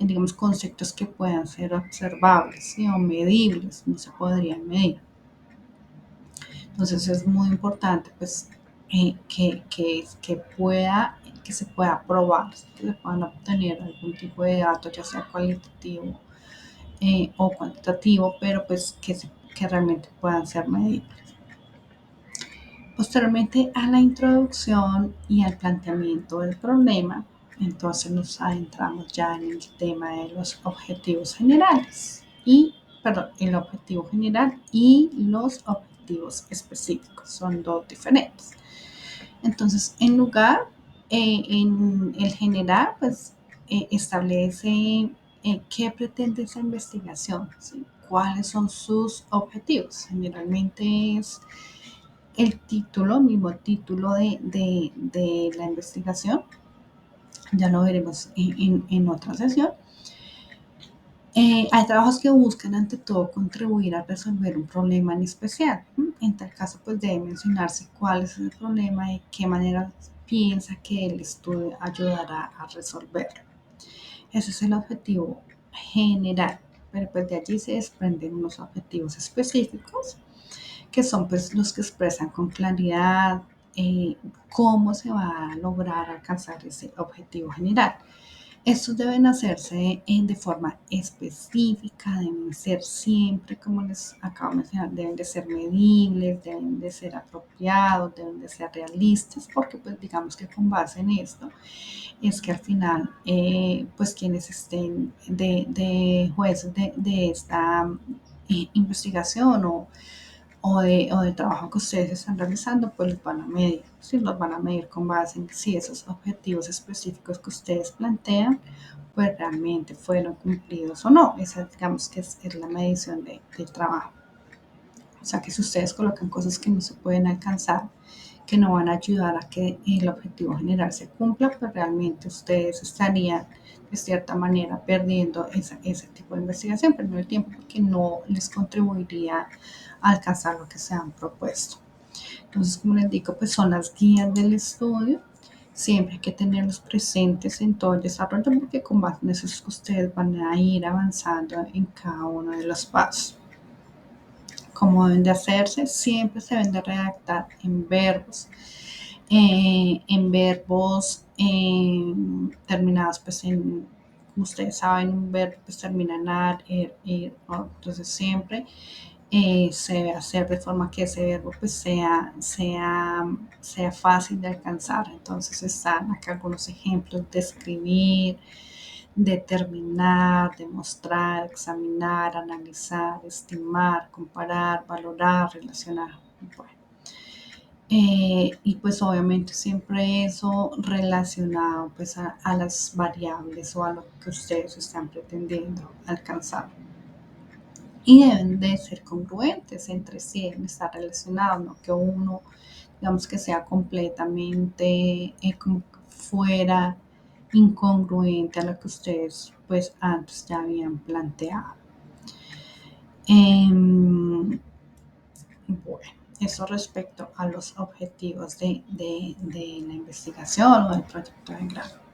digamos conceptos que puedan ser observables, ¿sí? O medibles, no se podrían medir. Entonces es muy importante pues que se pueda probar, que se puedan obtener algún tipo de dato, ya sea cualitativo o cuantitativo, pero pues que realmente puedan ser medibles. Posteriormente a la introducción y al planteamiento del problema, entonces nos adentramos ya en el tema de los objetivos generales el objetivo general y los objetivos específicos, son dos diferentes. Entonces, en el general, pues establece qué pretende esa investigación, ¿sí? Cuáles son sus objetivos. Generalmente es el título, mismo título de la investigación, ya lo veremos en otra sesión. Hay trabajos que buscan ante todo contribuir a resolver un problema en especial. En tal caso, pues debe mencionarse cuál es el problema y qué manera piensa que el estudio ayudará a resolverlo. Ese es el objetivo general, pero pues de allí se desprenden unos objetivos específicos que son pues los que expresan con claridad cómo se va a lograr alcanzar ese objetivo general. Estos deben hacerse de forma específica, deben ser siempre, como les acabo de mencionar, deben de ser medibles, deben de ser apropiados, deben de ser realistas, porque pues digamos que con base en esto es que al final pues quienes estén de jueces de esta investigación o de trabajo que ustedes están realizando, pues los van a medir. ¿Sí? Los van a medir con base en si esos objetivos específicos que ustedes plantean, pues realmente fueron cumplidos o no. Esa digamos que es la medición del trabajo. O sea que si ustedes colocan cosas que no se pueden alcanzar, que no van a ayudar a que el objetivo general se cumpla, pues realmente ustedes estarían de cierta manera perdiendo ese tipo de investigación, perdiendo el tiempo porque no les contribuiría a alcanzar lo que se han propuesto. Entonces, como les digo, pues son las guías del estudio. Siempre hay que tenerlos presentes en todo el desarrollo porque con base en eso es que ustedes van a ir avanzando en cada uno de los pasos. Como deben de hacerse, siempre se deben de redactar en verbos terminados pues en, como ustedes saben, un verbo pues termina en ar, ir, ¿no? Entonces siempre se debe hacer de forma que ese verbo pues sea fácil de alcanzar. Entonces están acá algunos ejemplos: describir, determinar, demostrar, examinar, analizar, estimar, comparar, valorar, relacionar. Bueno, y pues obviamente siempre eso relacionado pues a las variables o a lo que ustedes están pretendiendo alcanzar. Y deben de ser congruentes entre sí, deben estar relacionados, no que uno, digamos, que sea completamente como fuera incongruente a lo que ustedes pues antes ya habían planteado. Bueno, eso respecto a los objetivos de la investigación o del proyecto de grado.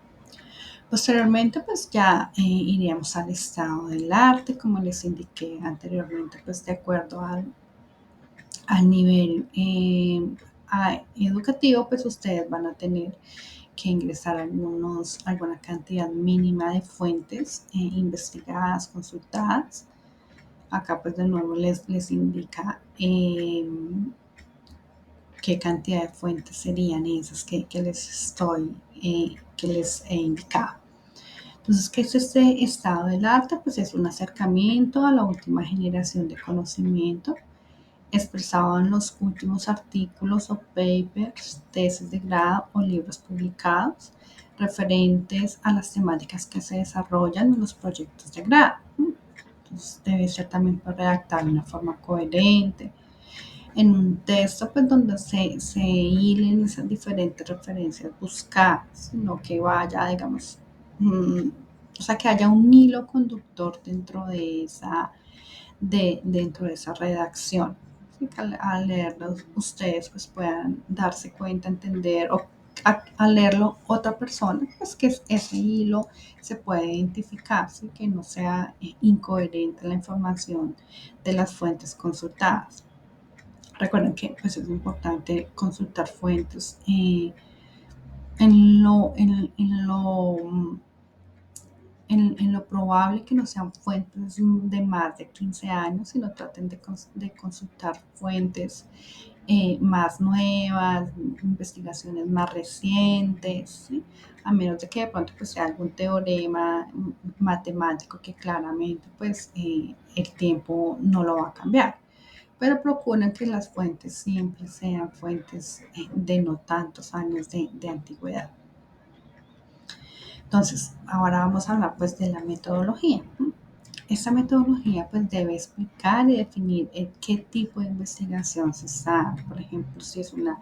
Posteriormente, pues ya iríamos al estado del arte, como les indiqué anteriormente, pues de acuerdo al nivel educativo, pues ustedes van a tener que ingresar alguna cantidad mínima de fuentes investigadas, consultadas. Acá pues de nuevo les indica qué cantidad de fuentes serían esas que les he indicado. Entonces, ¿qué es este estado del arte? Pues es un acercamiento a la última generación de conocimiento expresado en los últimos artículos o papers, tesis de grado o libros publicados referentes a las temáticas que se desarrollan en los proyectos de grado. Entonces, debe ser también redactado de una forma coherente, en un texto pues donde se hilen esas diferentes referencias buscadas, sino que vaya, digamos, o sea, que haya un hilo conductor dentro de esa redacción. Así que al leerlos ustedes pues puedan darse cuenta, entender o al leerlo otra persona, pues que ese hilo se puede identificar, ¿sí? Que no sea incoherente la información de las fuentes consultadas. Recuerden que pues, es importante consultar fuentes en lo probable que no sean fuentes de más de 15 años, sino traten de consultar fuentes más nuevas, investigaciones más recientes, ¿sí? A menos de que de pronto pues, sea algún teorema matemático que claramente pues, el tiempo no lo va a cambiar. Pero procuren que las fuentes siempre sean fuentes de no tantos años de antigüedad. Entonces, ahora vamos a hablar pues de la metodología. Esta metodología pues debe explicar y definir qué tipo de investigación se está, por ejemplo, si es una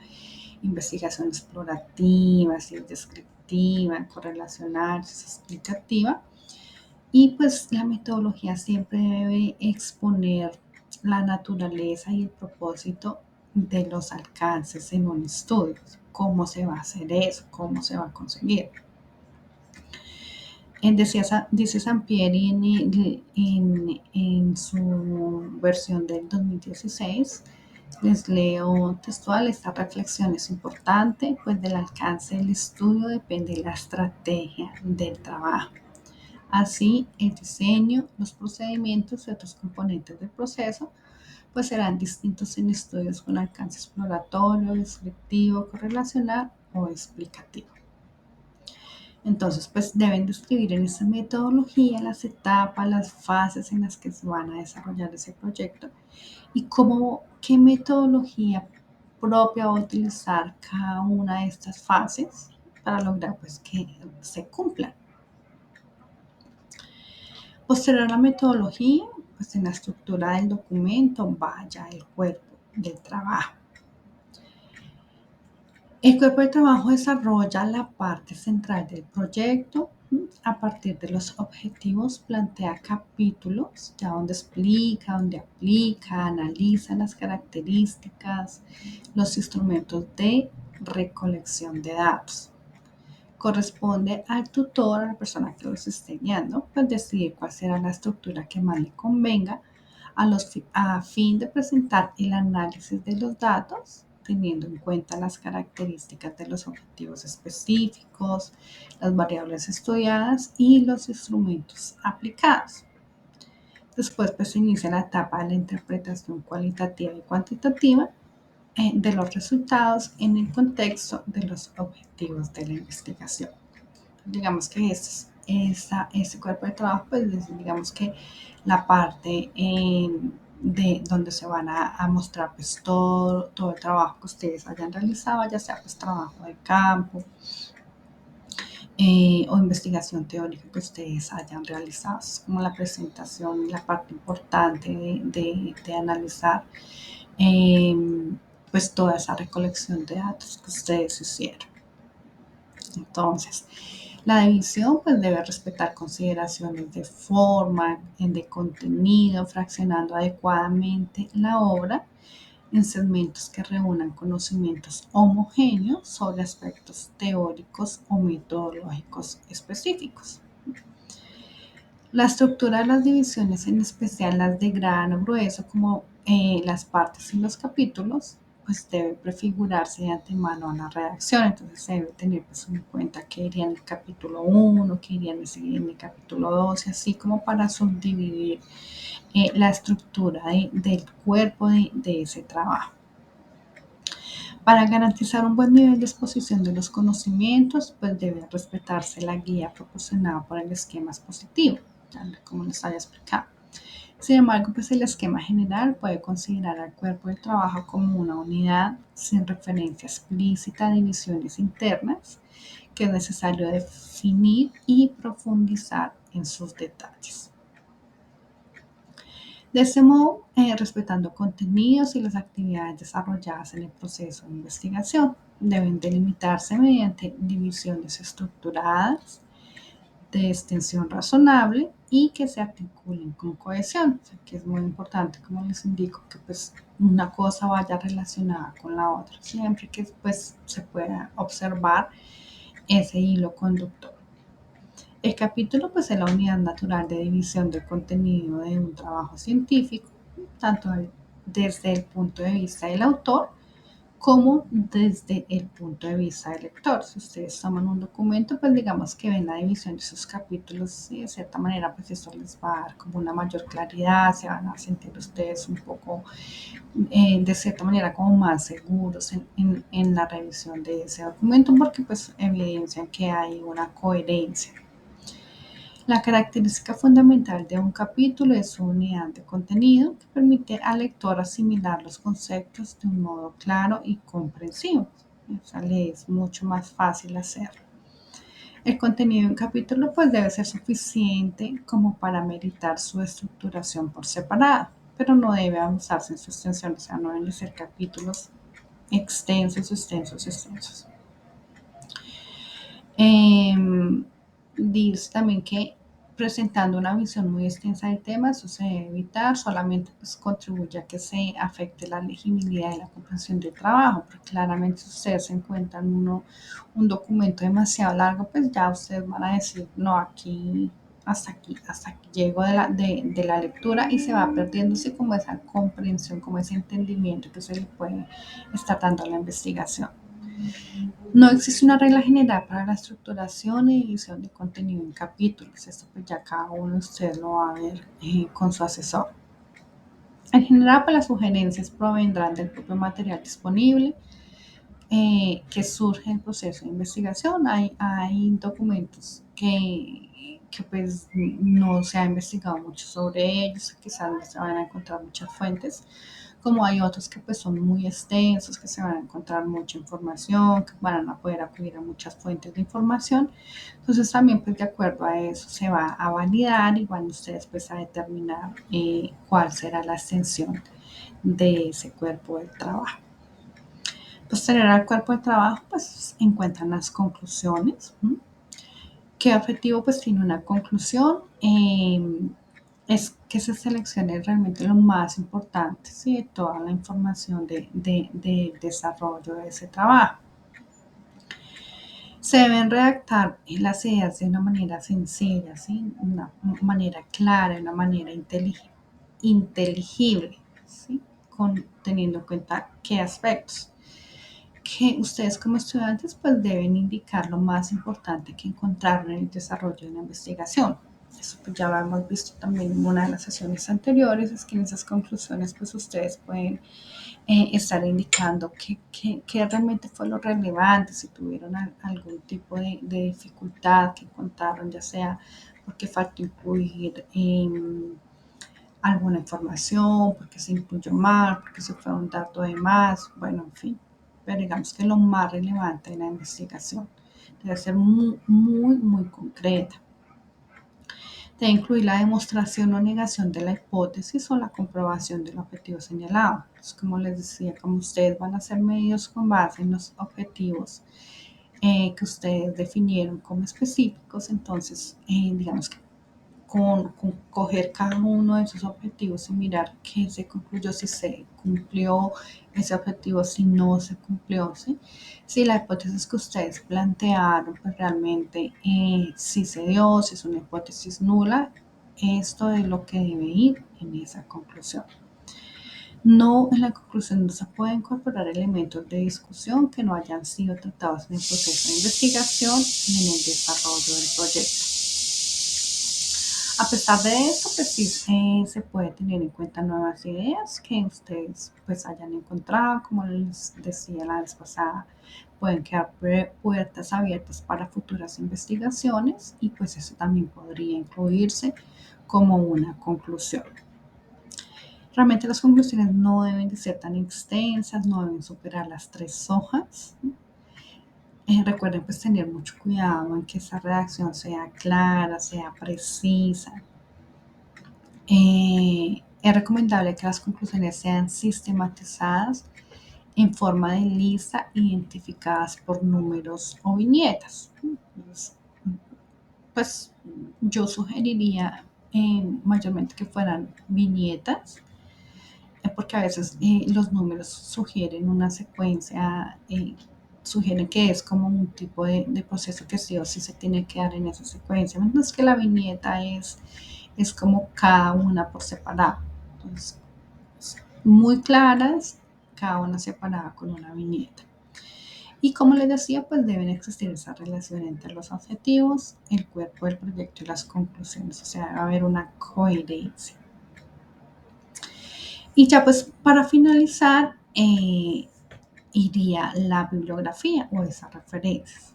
investigación explorativa, si es descriptiva, correlacional, si es explicativa. Y pues la metodología siempre debe exponer la naturaleza y el propósito de los alcances en un estudio. ¿Cómo se va a hacer eso? ¿Cómo se va a conseguir? Dice Sampieri en su versión del 2016, les leo textual: esta reflexión es importante, pues del alcance del estudio depende la estrategia del trabajo. Así, el diseño, los procedimientos y otros componentes del proceso pues serán distintos en estudios con alcance exploratorio, descriptivo, correlacional o explicativo. Entonces, pues deben describir en esta metodología las etapas, las fases en las que se van a desarrollar ese proyecto y cómo ¿Qué metodología propia va a utilizar cada una de estas fases para lograr pues, que se cumplan? Posterior a la metodología, pues en la estructura del documento vaya el cuerpo del trabajo. El cuerpo de trabajo desarrolla la parte central del proyecto. A partir de los objetivos plantea capítulos, ya donde explica, donde aplica, analiza las características, los instrumentos de recolección de datos. Corresponde al tutor, a la persona que los esté guiando, pues decidir cuál será la estructura que más le convenga a fin de presentar el análisis de los datos, teniendo en cuenta las características de los objetivos específicos, las variables estudiadas y los instrumentos aplicados. Después pues se inicia la etapa de la interpretación cualitativa y cuantitativa de los resultados en el contexto de los objetivos de la investigación. Digamos que ese cuerpo de trabajo, pues digamos que la parte de donde se van a mostrar pues todo el trabajo que ustedes hayan realizado, ya sea pues trabajo de campo o investigación teórica que ustedes hayan realizado. Es como la presentación, la parte importante de analizar pues toda esa recolección de datos que ustedes hicieron. Entonces, la división pues debe respetar consideraciones de forma, de contenido, fraccionando adecuadamente la obra en segmentos que reúnan conocimientos homogéneos sobre aspectos teóricos o metodológicos específicos. La estructura de las divisiones, en especial las de grano grueso, como las partes y los capítulos, pues debe prefigurarse de antemano a la redacción. Entonces se debe tener pues, en cuenta que iría en el capítulo 1, que iría en el capítulo 2, y así como para subdividir la estructura del cuerpo de ese trabajo. Para garantizar un buen nivel de exposición de los conocimientos, pues debe respetarse la guía proporcionada por el esquema expositivo, como les había explicado. Sin embargo, pues el esquema general puede considerar al cuerpo de trabajo como una unidad sin referencia explícita a divisiones internas que es necesario definir y profundizar en sus detalles. De este modo, respetando contenidos y las actividades desarrolladas en el proceso de investigación, deben delimitarse mediante divisiones estructuradas, de extensión razonable y que se articulen con cohesión, o sea, que es muy importante, como les indico, que pues una cosa vaya relacionada con la otra, siempre que pues se pueda observar ese hilo conductor. El capítulo pues es la unidad natural de división del contenido de un trabajo científico, tanto desde el punto de vista del autor como desde el punto de vista del lector. Si ustedes toman un documento, pues digamos que ven la división de sus capítulos y de cierta manera pues eso les va a dar como una mayor claridad, se van a sentir ustedes un poco de cierta manera como más seguros en la revisión de ese documento porque pues evidencian que hay una coherencia. La característica fundamental de un capítulo es su unidad de contenido que permite al lector asimilar los conceptos de un modo claro y comprensivo. O sea, le es mucho más fácil hacerlo. El contenido de un capítulo pues debe ser suficiente como para meritar su estructuración por separado, pero no debe abusarse en su extensión, o sea, no deben ser capítulos extensos. Dice también que presentando una visión muy extensa del tema, eso se debe evitar, solamente pues, contribuye a que se afecte la legibilidad y la comprensión del trabajo, porque claramente si ustedes se encuentran un documento demasiado largo, pues ya ustedes van a decir, no, hasta aquí llego de la lectura y se va perdiéndose como esa comprensión, como ese entendimiento que se le puede estar dando a la investigación. No existe una regla general para la estructuración y edición de contenido en capítulos. Esto pues ya cada uno de ustedes lo va a ver con su asesor. En general, pues las sugerencias provendrán del propio material disponible que surge en el proceso de investigación. Hay documentos que pues no se ha investigado mucho sobre ellos, quizás no se van a encontrar muchas fuentes, como hay otros que pues son muy extensos, que se van a encontrar mucha información, que van a poder acudir a muchas fuentes de información. Entonces también pues de acuerdo a eso se va a validar y van ustedes pues a determinar cuál será la extensión de ese cuerpo de trabajo. Posterior al cuerpo de trabajo pues encuentran las conclusiones. ¿Qué objetivo pues tiene una conclusión? Es que se seleccione realmente lo más importante, ¿sí? De toda la información de desarrollo de ese trabajo. Se deben redactar las ideas de una manera sencilla, ¿sí? Una manera clara, una manera inteligible, ¿sí? Teniendo en cuenta qué aspectos. Que ustedes como estudiantes pues deben indicar lo más importante que encontraron en el desarrollo de una investigación. Eso pues ya lo hemos visto también en una de las sesiones anteriores, es que en esas conclusiones pues ustedes pueden estar indicando qué realmente fue lo relevante, si tuvieron algún tipo de dificultad que encontraron, ya sea porque faltó incluir alguna información, porque se incluyó mal, porque se fue un dato de más, bueno, en fin. Pero digamos que lo más relevante en la investigación debe ser muy concreta. Debe incluir la demostración o negación de la hipótesis o la comprobación del objetivo señalado. Entonces, como les decía, como ustedes van a ser medidos con base en los objetivos que ustedes definieron como específicos, entonces digamos que con coger cada uno de esos objetivos y mirar qué se concluyó, si se cumplió ese objetivo, si no se cumplió, ¿sí? Si la hipótesis que ustedes plantearon, pues realmente si se dio, si es una hipótesis nula, esto es lo que debe ir en esa conclusión. No, en la conclusión no se pueden incorporar elementos de discusión que no hayan sido tratados en el proceso de investigación ni en el desarrollo del proyecto. A pesar de esto, pues sí se puede tener en cuenta nuevas ideas que ustedes pues hayan encontrado, como les decía la vez pasada, pueden quedar puertas abiertas para futuras investigaciones y pues eso también podría incluirse como una conclusión. Realmente las conclusiones no deben de ser tan extensas, no deben superar las 3 hojas. Recuerden pues tener mucho cuidado en que esa redacción sea clara, sea precisa. Es recomendable que las conclusiones sean sistematizadas en forma de lista identificadas por números o viñetas. Pues yo sugeriría mayormente que fueran viñetas, porque a veces los números sugieren una secuencia, sugieren que es como un tipo de proceso que sí o sí se tiene que dar en esa secuencia, mientras que la viñeta es como cada una por separado. Entonces, muy claras, cada una separada con una viñeta. Y como les decía, pues deben existir esa relación entre los objetivos, el cuerpo del proyecto y las conclusiones, o sea, debe haber una coherencia. Y ya pues para finalizar, iría la bibliografía o esas referencias.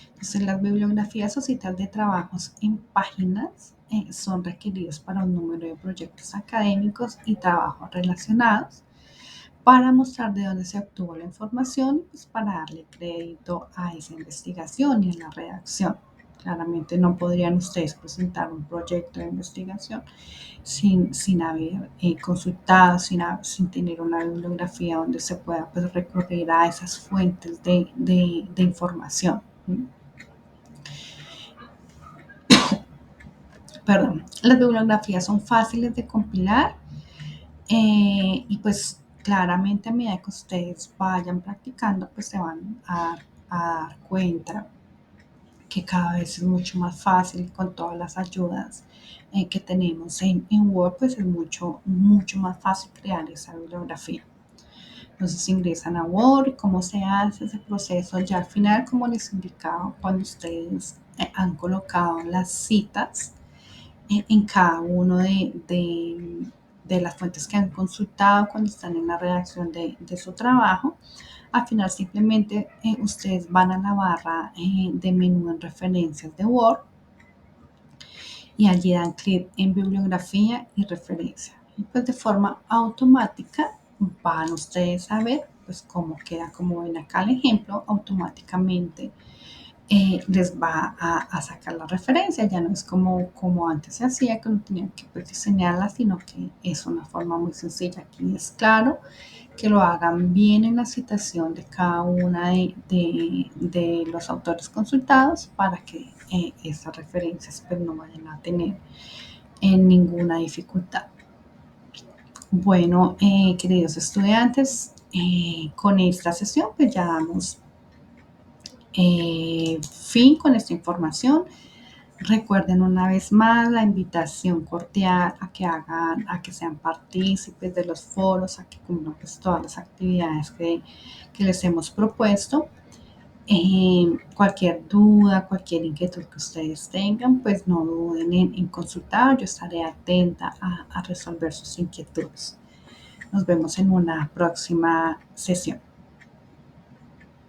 Entonces, las bibliografías o citas de trabajos en páginas son requeridos para un número de proyectos académicos y trabajos relacionados para mostrar de dónde se obtuvo la información, pues para darle crédito a esa investigación y a la redacción. Claramente no podrían ustedes presentar un proyecto de investigación sin haber consultado, sin tener una bibliografía donde se pueda pues, recurrir a esas fuentes de información. Perdón, las bibliografías son fáciles de compilar y pues claramente a medida que ustedes vayan practicando pues se van a dar cuenta que cada vez es mucho más fácil con todas las ayudas que tenemos en Word, pues es mucho más fácil crear esa bibliografía. Entonces ingresan a Word, cómo se hace ese proceso. Ya al final, como les indicaba, cuando ustedes han colocado las citas en cada uno de las fuentes que han consultado cuando están en la redacción de su trabajo, al final simplemente ustedes van a la barra de menú en referencias de Word y allí dan clic en bibliografía y referencia. Y pues de forma automática van ustedes a ver pues cómo queda. Como ven acá el ejemplo, automáticamente les va a sacar la referencia. Ya no es como antes se hacía, que no tenían que pues, diseñarla, sino que es una forma muy sencilla. Aquí es claro que lo hagan bien en la citación de cada una de los autores consultados, para que estas referencias pues, no vayan a tener ninguna dificultad. Bueno, queridos estudiantes, con esta sesión pues ya damos fin con esta información. Recuerden una vez más la invitación cordial a que hagan, a que sean partícipes de los foros, a que cumplan pues, todas las actividades que les hemos propuesto. Cualquier duda, cualquier inquietud que ustedes tengan, pues no duden en consultar. Yo estaré atenta a resolver sus inquietudes. Nos vemos en una próxima sesión.